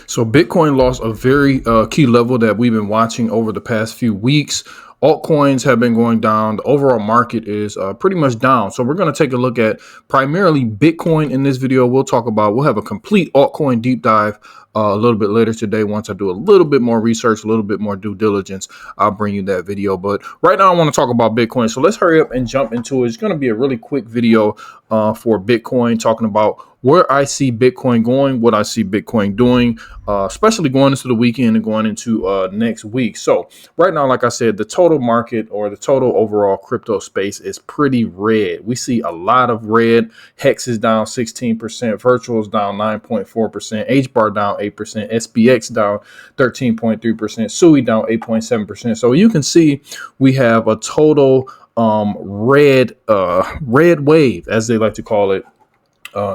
So Bitcoin lost a very key level that we've been watching over the past few weeks. Altcoins have been going down. The overall market is pretty much down. So we're going to take a look at primarily Bitcoin in this video. We'll have a complete altcoin deep dive a little bit later today. Once I do a little bit more research, a little bit more due diligence, I'll bring you that video. But right now I want to talk about Bitcoin. So let's hurry up and jump into it. It's going to be a really quick video for Bitcoin, talking about where I see Bitcoin going, what I see Bitcoin doing, especially going into the weekend and going into next week. So right now, like I said, the total market or the total overall crypto space is pretty red. We see a lot of red. Hex is down 16%, Virtual is down 9.4%, HBAR down 8%, SPX down 13.3%, SUI down 8.7%. So you can see we have a total red wave, as they like to call it,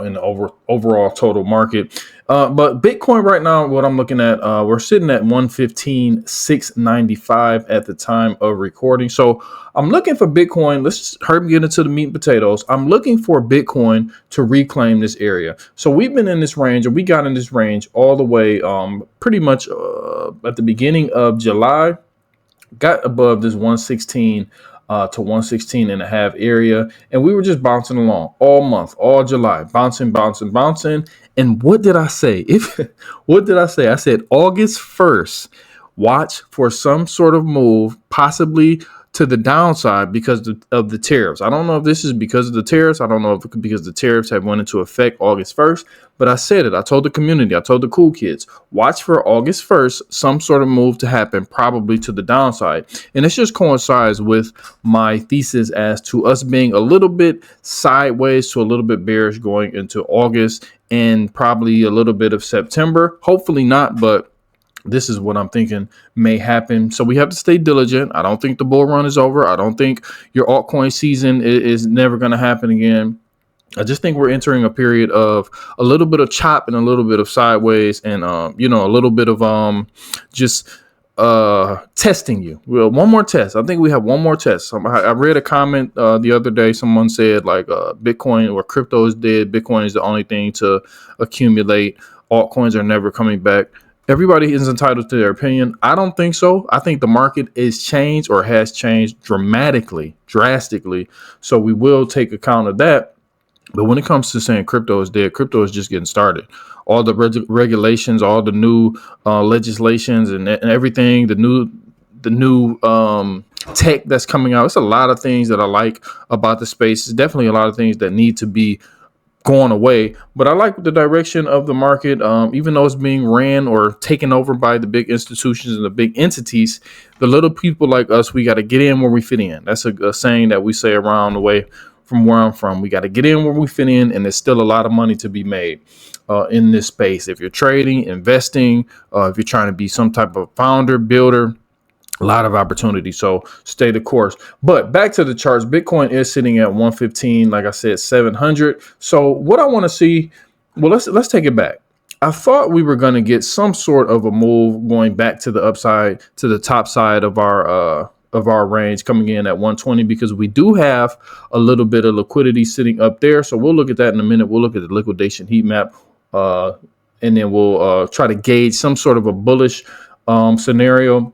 in the overall total market. But Bitcoin right now, what I'm looking at, we're sitting at 115,695 at the time of recording. So I'm looking for Bitcoin. Let's just hurry and get into the meat and potatoes. I'm looking for Bitcoin to reclaim this area. So we've been in this range, or we got in this range all the way pretty much at the beginning of July, got above this 116 to 116 and a half area. And we were just bouncing along all month, all July, bouncing. And what did I say? What did I say? I said August 1st, watch for some sort of move, possibly to the downside because of the tariffs. I don't know if this is because of the tariffs. I don't know if it's because the tariffs have went into effect August 1st, but I said it. I told the community, I told the cool kids, watch for August 1st, some sort of move to happen, probably to the downside. And this just coincides with my thesis as to us being a little bit sideways to a little bit bearish going into August and probably a little bit of September. Hopefully not, but this is what I'm thinking may happen. So we have to stay diligent. I don't think the bull run is over. I don't think your altcoin season is never going to happen again. I just think we're entering a period of a little bit of chop and a little bit of sideways and, a little bit of just testing you. Well, one more test. I think we have one more test. I read a comment the other day. Someone said like Bitcoin or crypto is dead. Bitcoin is the only thing to accumulate. Altcoins are never coming back. Everybody is entitled to their opinion. I don't think so. I think the market is changed or has changed drastically. So we will take account of that. But when it comes to saying crypto is dead, crypto is just getting started. All the regulations, all the new legislations and everything, the new tech that's coming out. It's a lot of things that I like about the space. It's definitely a lot of things that need to be going away, but I like the direction of the market. Even though it's being ran or taken over by the big institutions and the big entities, the little people like us, we got to get in where we fit in. That's a saying that we say around the way from where I'm from. We got to get in where we fit in, and there's still a lot of money to be made in this space. If you're trading, investing, if you're trying to be some type of founder, builder, a lot of opportunity. So stay the course. But back to the charts, Bitcoin is sitting at 115, like I said, 700. So what I want to see, well, let's take it back. I thought we were going to get some sort of a move going back to the upside, to the top side of our range, coming in at 120, because we do have a little bit of liquidity sitting up there. So we'll look at that in a minute. We'll look at the liquidation heat map, and then we'll try to gauge some sort of a bullish scenario.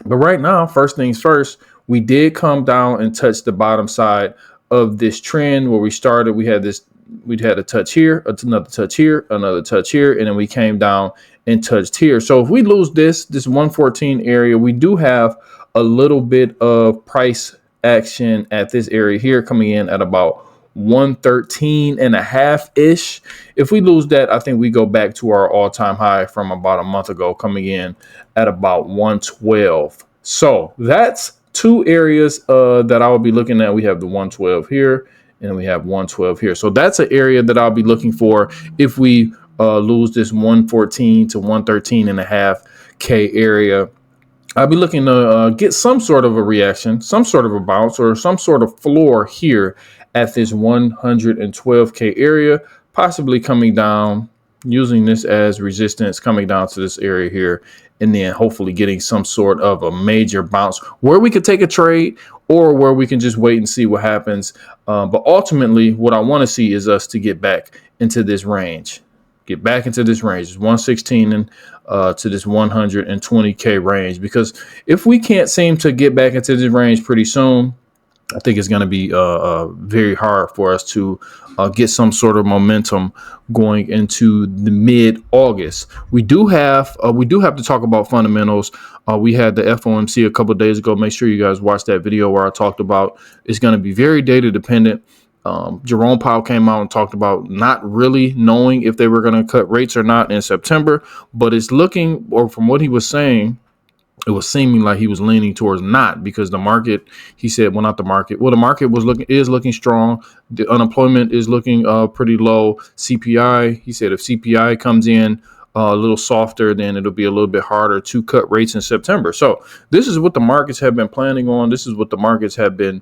But right now, first things first, we did come down and touch the bottom side of this trend where we started. We had a touch here, another touch here, another touch here, and then we came down and touched here. So if we lose this 114 area, we do have a little bit of price action at this area here, coming in at about 113 and a half ish. If we lose that, I think we go back to our all-time high from about a month ago, coming in at about 112. So that's two areas that I will be looking at. We have the 112 here and we have 112 here. So that's an area that I'll be looking for if we lose this 114 to 113 and a half K area. I'll be looking to get some sort of a reaction, some sort of a bounce, or some sort of floor here at this 112K area, possibly coming down, using this as resistance, coming down to this area here, and then hopefully getting some sort of a major bounce where we could take a trade or where we can just wait and see what happens. But ultimately, what I want to see is us to get back into this range. get back into this range, 116 and to this 120K range, because if we can't seem to get back into this range pretty soon, I think it's going to be very hard for us to get some sort of momentum going into the mid-August. We do have to talk about fundamentals. We had the FOMC a couple of days ago. Make sure you guys watch that video where I talked about it's going to be very data dependent. Jerome Powell came out and talked about not really knowing if they were going to cut rates or not in September, but it's looking, or from what he was saying, it was seeming like he was leaning towards not, because the market, he said, well, not the market. Well, the market is looking strong. The unemployment is looking pretty low. CPI, he said, if CPI comes in a little softer, then it'll be a little bit harder to cut rates in September. So this is what the markets have been planning on. This is what the markets have been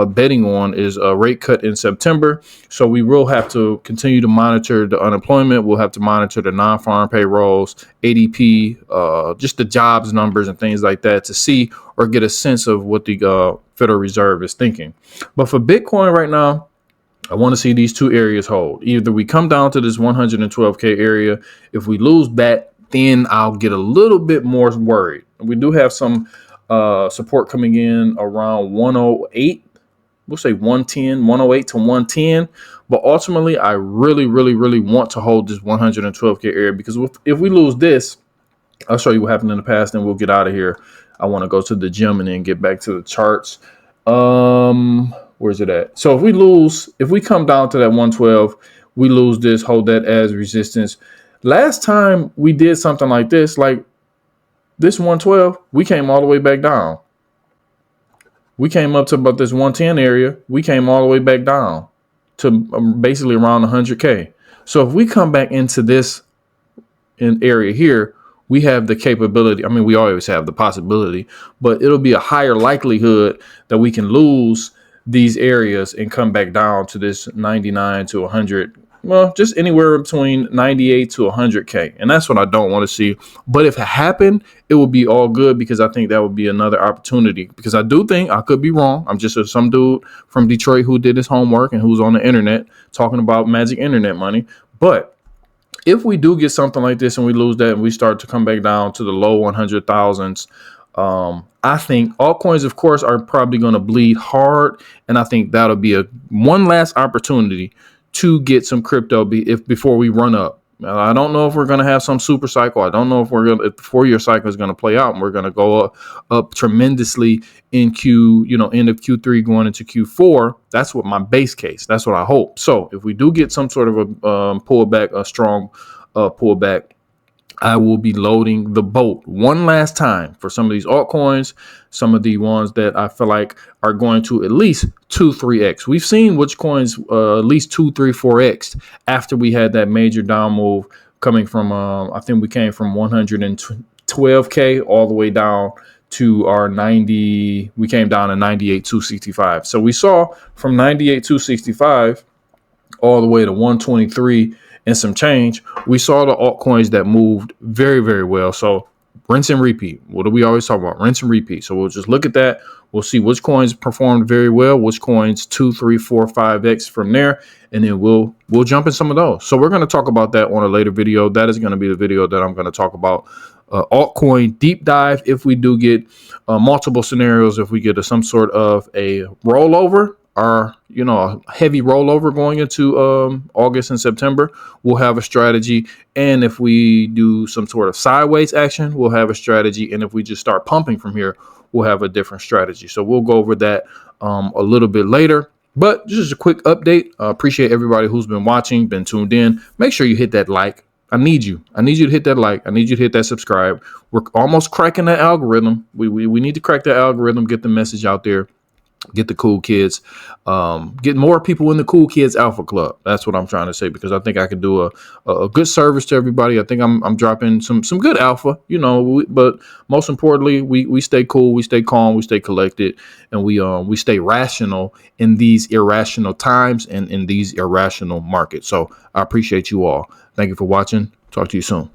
betting on, is a rate cut in September. So we will have to continue to monitor the unemployment. We'll have to monitor the non-farm payrolls, ADP, just the jobs numbers and things like that to see or get a sense of what the Federal Reserve is thinking. But for Bitcoin right now, I want to see these two areas hold. Either we come down to this 112K area. If we lose that, then I'll get a little bit more worried. We do have some support coming in around 108. We'll say 110, 108 to 110. But ultimately, I really, really, really want to hold this 112K area, because if we lose this, I'll show you what happened in the past, and we'll get out of here. I want to go to the gym and then get back to the charts. Where's it at? So if we come down to that 112, we lose this, hold that as resistance. Last time we did something like this 112, we came all the way back down. We came up to about this 110 area. We came all the way back down to basically around 100K. So if we come back into this area here, we have the capability. I mean, we always have the possibility, but it'll be a higher likelihood that we can lose these areas and come back down to this 99 to 100. Well, just anywhere between 98 to 100K. And that's what I don't want to see. But if it happened, it would be all good, because I think that would be another opportunity, because I do think, I could be wrong, I'm just some dude from Detroit who did his homework and who's on the internet talking about magic internet money. But if we do get something like this and we lose that and we start to come back down to the low 100,000s, I think altcoins, of course, are probably going to bleed hard. And I think that'll be one last opportunity to get some crypto before we run up. I don't know if we're going to have some if the 4-year cycle is going to play out and we're going to go up tremendously in end of Q3 going into Q4. That's what my base case. That's what I hope. So if we do get some sort of a pullback, a strong pullback, I will be loading the boat one last time for some of these altcoins, some of the ones that I feel like are going to at least 2-3x. We've seen which coins at least 2-3-4x after we had that major down move coming from, I think we came from 112K all the way down to our 90. We came down to 98,265. So we saw from 98,265 all the way to 123 and some change. We saw the altcoins that moved very, very well. So rinse and repeat. What do we always talk about? Rinse and repeat. So we'll just look at that. We'll see which coins performed very well, which coins 2, 3, 4, 5x from there, and then we'll jump in some of those. So we're going to talk about that on a later video. That is going to be the video that I'm going to talk about altcoin deep dive. If we do get multiple scenarios, if we get some sort of a rollover, or a heavy rollover going into August and September, we'll have a strategy. And if we do some sort of sideways action, we'll have a strategy. And if we just start pumping from here, we'll have a different strategy. So we'll go over that a little bit later. But just a quick update. Appreciate everybody who's been watching, been tuned in. Make sure you hit that like. I need you to hit that like. I need you to hit that subscribe. We're almost cracking that algorithm. We need to crack that algorithm, get the message out there. Get the cool kids, get more people in the cool kids alpha club. That's what I'm trying to say, because I think I can do a good service to everybody. I think I'm dropping some good alpha, but most importantly, we stay cool, we stay calm, we stay collected, and we stay rational in these irrational times and in these irrational markets. So I appreciate you all. Thank you for watching. Talk to you soon.